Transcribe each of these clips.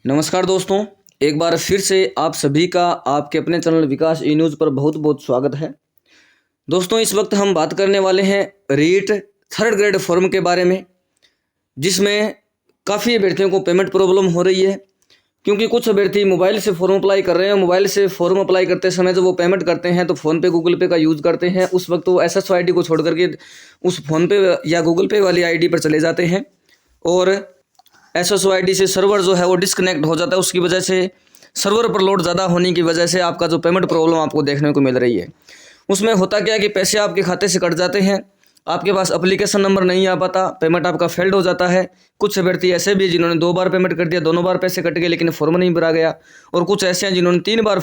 नमस्कार दोस्तों, एक बार फिर से आप सभी का आपके अपने चैनल विकास ई न्यूज़ पर बहुत बहुत स्वागत है। दोस्तों, इस वक्त हम बात करने वाले हैं रीट थर्ड ग्रेड फॉर्म के बारे में, जिसमें काफ़ी अभ्यर्थियों को पेमेंट प्रॉब्लम हो रही है, क्योंकि कुछ अभ्यर्थी मोबाइल से फॉर्म अप्लाई कर रहे हैं। मोबाइल से फॉर्म अप्लाई करते समय जब वो पेमेंट करते हैं तो फ़ोनपे गूगल पे का यूज़ करते हैं, उस वक्त वो SSID को छोड़ करके उस फ़ोनपे या गूगल पे वाली ID पर चले जाते हैं और SSID से सर्वर जो है वो डिस्कनेक्ट हो जाता है। उसकी वजह से सर्वर पर लोड ज़्यादा होने की वजह से आपका जो पेमेंट प्रॉब्लम आपको देखने को मिल रही है, उसमें होता क्या है कि पैसे आपके खाते से कट जाते हैं, आपके पास एप्लीकेशन नंबर नहीं आ पाता, पेमेंट आपका फेल्ड हो जाता है। कुछ अभ्यर्थी ऐसे भी जिन्होंने 2 बार पेमेंट कर दिया, दोनों बार पैसे कट गए लेकिन फॉर्म नहीं भरा गया, और कुछ ऐसे हैं जिन्होंने 3 बार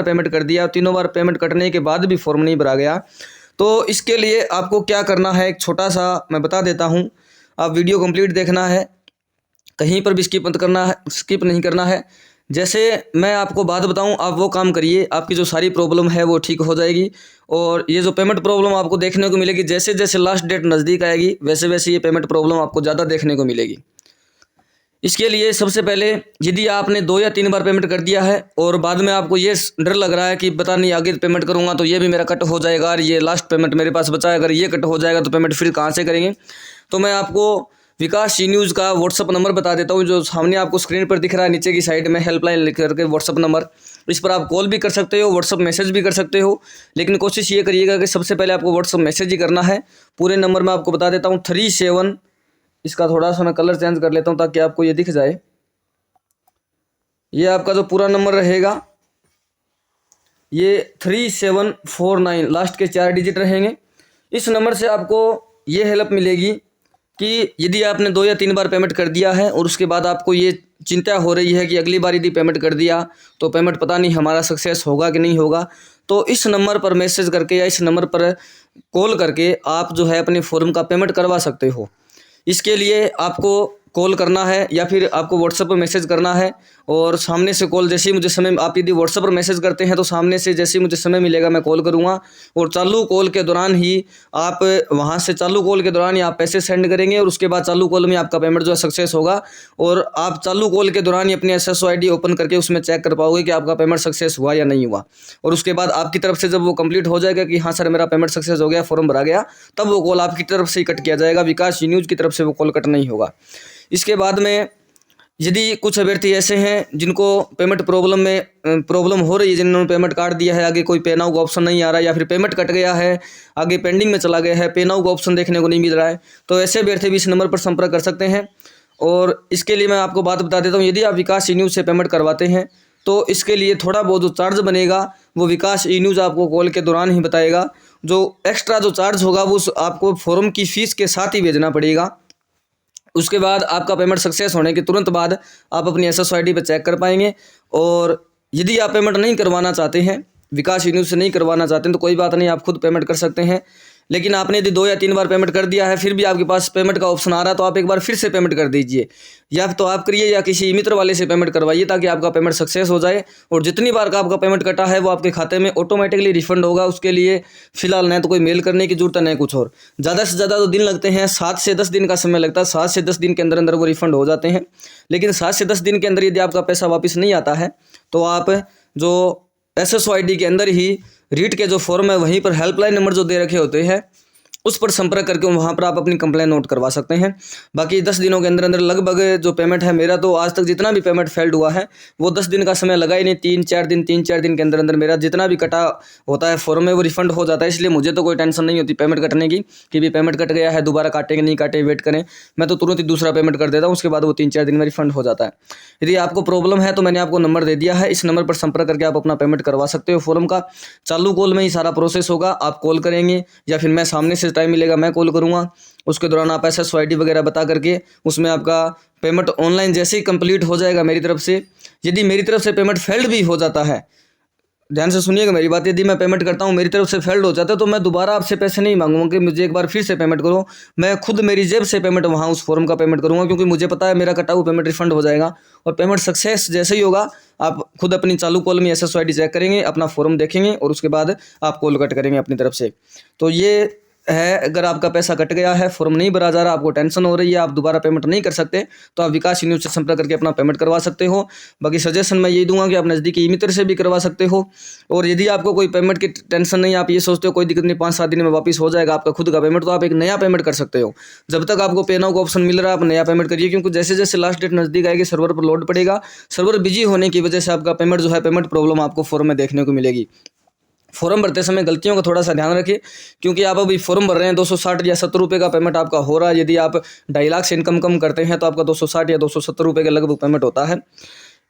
पेमेंट कर दिया, तीनों बार पेमेंट कटने के बाद भी फॉर्म नहीं भरा गया। तो इसके लिए आपको क्या करना है, एक छोटा सा मैं बता देता हूँ। आप वीडियो कंप्लीट देखना है, कहीं पर भी स्किप मत करना है, स्किप नहीं करना है। जैसे मैं आपको बात बताऊं, आप वो काम करिए, आपकी जो सारी प्रॉब्लम है वो ठीक हो जाएगी। और ये जो पेमेंट प्रॉब्लम आपको देखने को मिलेगी, जैसे जैसे लास्ट डेट नज़दीक आएगी वैसे वैसे ये पेमेंट प्रॉब्लम आपको ज़्यादा देखने को मिलेगी। इसके लिए सबसे पहले, यदि आपने 2 या 3 बार पेमेंट कर दिया है और बाद में आपको ये डर लग रहा है कि पता नहीं आगे पेमेंट करूँगा तो ये भी मेरा कट हो जाएगा, और ये लास्ट पेमेंट मेरे पास बचा है, अगर ये कट हो जाएगा तो पेमेंट फिर कहाँ से करेंगे, तो मैं आपको विकास ई न्यूज़ का व्हाट्सअप नंबर बता देता हूँ, जो सामने आपको स्क्रीन पर दिख रहा है नीचे की साइड में, हेल्पलाइन लिख करके व्हाट्सअप नंबर। इस पर आप कॉल भी कर सकते हो, व्हाट्सअप मैसेज भी कर सकते हो, लेकिन कोशिश ये करिएगा कि सबसे पहले आपको व्हाट्सअप मैसेज ही करना है। पूरे नंबर मैं आपको बता देता हूँ, 37, इसका थोड़ा सा मैं कलर चेंज कर लेता हूँ ताकि आपको ये दिख जाए। ये आपका जो पूरा नंबर रहेगा ये 3749, लास्ट के 4 डिजिट रहेंगे। इस नंबर से आपको ये हेल्प मिलेगी कि यदि आपने 2 या 3 बार पेमेंट कर दिया है और उसके बाद आपको ये चिंता हो रही है कि अगली बार यदि पेमेंट कर दिया तो पेमेंट पता नहीं हमारा सक्सेस होगा कि नहीं होगा, तो इस नंबर पर मैसेज करके या इस नंबर पर कॉल करके आप जो है अपने फॉर्म का पेमेंट करवा सकते हो। इसके लिए आपको कॉल करना है या फिर आपको व्हाट्सएप पर मैसेज करना है, और सामने से कॉल जैसे ही मुझे समय, आप यदि व्हाट्सएप पर मैसेज करते हैं तो सामने से जैसे ही मुझे समय मिलेगा मैं कॉल करूंगा, और चालू कॉल के दौरान ही आप वहां से चालू कॉल के दौरान ही आप पैसे सेंड करेंगे, और उसके बाद चालू कॉल में आपका पेमेंट जो है सक्सेस होगा, और आप चालू कॉल के दौरान ही अपनी SSID ओपन करके उसमें चेक कर पाओगे कि आपका पेमेंट सक्सेस हुआ या नहीं हुआ। और उसके बाद आपकी तरफ से जब वो कंप्लीट हो जाएगा कि हाँ सर मेरा पेमेंट सक्सेस हो गया, फॉर्म भरा गया, तब वो कॉल आपकी तरफ से ही कट किया जाएगा, विकास ई न्यूज़ की तरफ से वो कॉल कट नहीं होगा। इसके बाद में यदि कुछ अभ्यर्थी ऐसे हैं जिनको पेमेंट प्रॉब्लम हो रही है, जिन्होंने पेमेंट काट दिया है, आगे कोई पे नाउ का ऑप्शन नहीं आ रहा, या फिर पेमेंट कट गया है, आगे पेंडिंग में चला गया है, पे नाउ का ऑप्शन देखने को नहीं मिल रहा है, तो ऐसे अभ्यर्थी भी इस नंबर पर संपर्क कर सकते हैं। और इसके लिए मैं आपको बात बता देता हूँ, यदि आप विकास ई न्यूज़ से पेमेंट करवाते हैं तो इसके लिए थोड़ा बहुत जो चार्ज बनेगा वो विकास ई न्यूज़ आपको कॉल के दौरान ही बताएगा। जो एक्स्ट्रा जो चार्ज होगा वो आपको फॉर्म की फ़ीस के साथ ही भेजना पड़ेगा। उसके बाद आपका पेमेंट सक्सेस होने के तुरंत बाद आप अपनी SSID पर चेक कर पाएंगे। और यदि आप पेमेंट नहीं करवाना चाहते हैं, विकास ई न्यूज़ से नहीं करवाना चाहते हैं, तो कोई बात नहीं, आप खुद पेमेंट कर सकते हैं। लेकिन आपने यदि 2 या 3 बार पेमेंट कर दिया है फिर भी आपके पास पेमेंट का ऑप्शन आ रहा है, तो आप एक बार फिर से पेमेंट कर दीजिए, या तो आप करिए या किसी मित्र वाले से पेमेंट करवाइए, ताकि आपका पेमेंट सक्सेस हो जाए, और जितनी बार का आपका पेमेंट कटा है वो आपके खाते में ऑटोमेटिकली रिफंड होगा। उसके लिए फिलहाल न तो कोई मेल करने की जरूरत है न कुछ और, ज़्यादा से ज़्यादा तो दिन लगते हैं, 7 से 10 दिन का समय लगता है, 7 से 10 दिन के अंदर अंदर वो रिफंड हो जाते हैं। लेकिन 7 से 10 दिन के अंदर यदि आपका पैसा वापस नहीं आता है तो आप जो SSID के अंदर ही रीट के जो फॉर्म है वहीं पर हेल्पलाइन नंबर जो दे रखे होते हैं उस पर संपर्क करके वहाँ पर आप अपनी कंप्लेन नोट करवा सकते हैं। बाकी 10 दिनों के अंदर अंदर लगभग जो पेमेंट है, मेरा तो आज तक जितना भी पेमेंट फेल्ड हुआ है वो 10 दिन का समय लगा ही नहीं, 3-4 दिन के अंदर अंदर मेरा जितना भी कटा होता है फॉर्म में वो रिफंड हो जाता है। इसलिए मुझे तो कोई टेंशन नहीं होती पेमेंट कटने की, कि भी पेमेंट कट गया है दोबारा काटेंगे नहीं काटे वेट करें, मैं तो तुरंत ही दूसरा पेमेंट कर देता हूँ, उसके बाद वो 3-4 दिन में रिफंड हो जाता है। यदि आपको प्रॉब्लम है तो मैंने आपको नंबर दे दिया है, इस नंबर पर संपर्क करके आप अपना पेमेंट करवा सकते हो। फॉर्म का चालू कॉल में ही सारा प्रोसेस होगा, आप कॉल करेंगे या फिर मैं सामने से टाइम मिलेगा मैं कॉल करूंगा, उसके दौरान आप SSID वगैरह बता करके उसमें आपका पेमेंट ऑनलाइन जैसे ही कंप्लीट हो जाएगा मेरी तरफ से। यदि मेरी तरफ से पेमेंट फेल्ड भी हो जाता है, ध्यान से सुनिएगा मेरी बात, यदि मैं पेमेंट करता हूँ मेरी तरफ से फेल्ड हो जाता है तो मैं दोबारा आपसे पैसे नहीं मांगूंगा कि मुझे एक बार फिर से पेमेंट करो, मैं खुद मेरी जेब से पेमेंट वहाँ उस फॉर्म का पेमेंट करूँगा, क्योंकि मुझे पता है मेरा कटा हुआ पेमेंट रिफंड हो जाएगा। और पेमेंट सक्सेस जैसे ही होगा आप खुद अपनी चालू कॉल में SSID चेक करेंगे, अपना फॉर्म देखेंगे और उसके बाद आप कॉल कट करेंगे अपनी तरफ से। तो ये है, अगर आपका पैसा कट गया है, फॉर्म नहीं भरा जा रहा, आपको टेंशन हो रही है, आप दोबारा पेमेंट नहीं कर सकते, तो आप विकास न्यूज से संपर्क करके अपना पेमेंट करवा सकते हो। बाकी सजेशन मैं यही दूंगा कि आप नज़दीकी ई मित्र से भी करवा सकते हो। और यदि आपको कोई पेमेंट की टेंशन नहीं, आप ये सोचते हो कोई दिक्कत नहीं, 5-7 दिन में वापस हो जाएगा आपका खुद का पेमेंट, तो आप एक नया पेमेंट कर सकते हो। जब तक आपको पे नाउ का ऑप्शन मिल रहा है, आप नया पेमेंट करिए, क्योंकि जैसे जैसे लास्ट डेट नज़दीक आएगी सर्वर पर लोड पड़ेगा, सर्वर बिजी होने की वजह से आपका पेमेंट जो है, पेमेंट प्रॉब्लम आपको फॉर्म में देखने को मिलेगी। फॉर्म भरते समय गलतियों का थोड़ा सा ध्यान रखिए, क्योंकि आप अभी फॉर्म भर रहे हैं, 260 या 70 रुपये का पेमेंट आपका हो रहा है। यदि आप 2.5 लाख से इनकम कम करते हैं तो आपका 260 या 270 रुपये के लगभग पेमेंट होता है।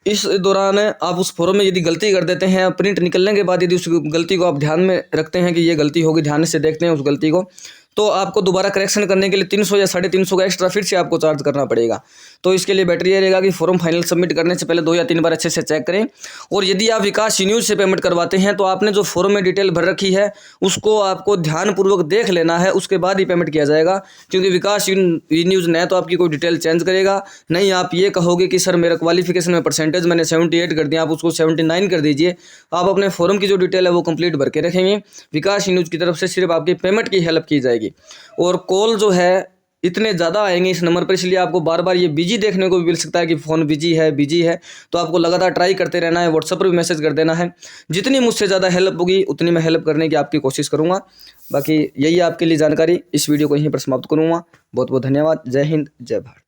इस दौरान आप उस फॉर्म में यदि गलती कर देते हैं, प्रिंट निकलने के बाद यदि उस गलती को आप ध्यान में रखते हैं कि ये गलती होगी, ध्यान से देखते हैं उस गलती को, तो आपको दोबारा करेक्शन करने के लिए 300 या 350 का एक्स्ट्रा फिर से आपको चार्ज करना पड़ेगा। तो इसके लिए बेटर ये रहेगा कि फॉर्म फाइनल सबमिट करने से पहले 2 या 3 बार अच्छे से चेक करें। और यदि आप विकास न्यूज से पेमेंट करवाते हैं तो आपने जो फॉर्म में डिटेल भर रखी है उसको आपको ध्यानपूर्वक देख लेना है, उसके बाद ही पेमेंट किया जाएगा। क्योंकि विकास न्यूज न तो आपकी कोई डिटेल चेंज करेगा, नहीं आप ये कहोगे कि सर मेरा क्वालिफिकेशन में परसेंटेज मैंने 78 कर दिया, आप उसको 79 कर दीजिए। आप अपने फॉर्म की जो डिटेल है वो कंप्लीट भर के रखेंगे, विकास न्यूज की तरफ से सिर्फ आपकी पेमेंट की हेल्प की जाएगी। और कॉल जो है इतने ज़्यादा आएंगे इस नंबर पर, इसलिए आपको बार बार ये बिजी देखने को भी मिल सकता है कि फ़ोन बिजी है, तो आपको लगातार ट्राई करते रहना है, व्हाट्सएप पर भी मैसेज कर देना है। जितनी मुझसे ज़्यादा हेल्प होगी उतनी मैं हेल्प करने की आपकी कोशिश करूँगा। बाकी यही आपके लिए जानकारी, इस वीडियो को यहीं पर समाप्त करूँगा। बहुत बहुत धन्यवाद। जय हिंद, जय भारत।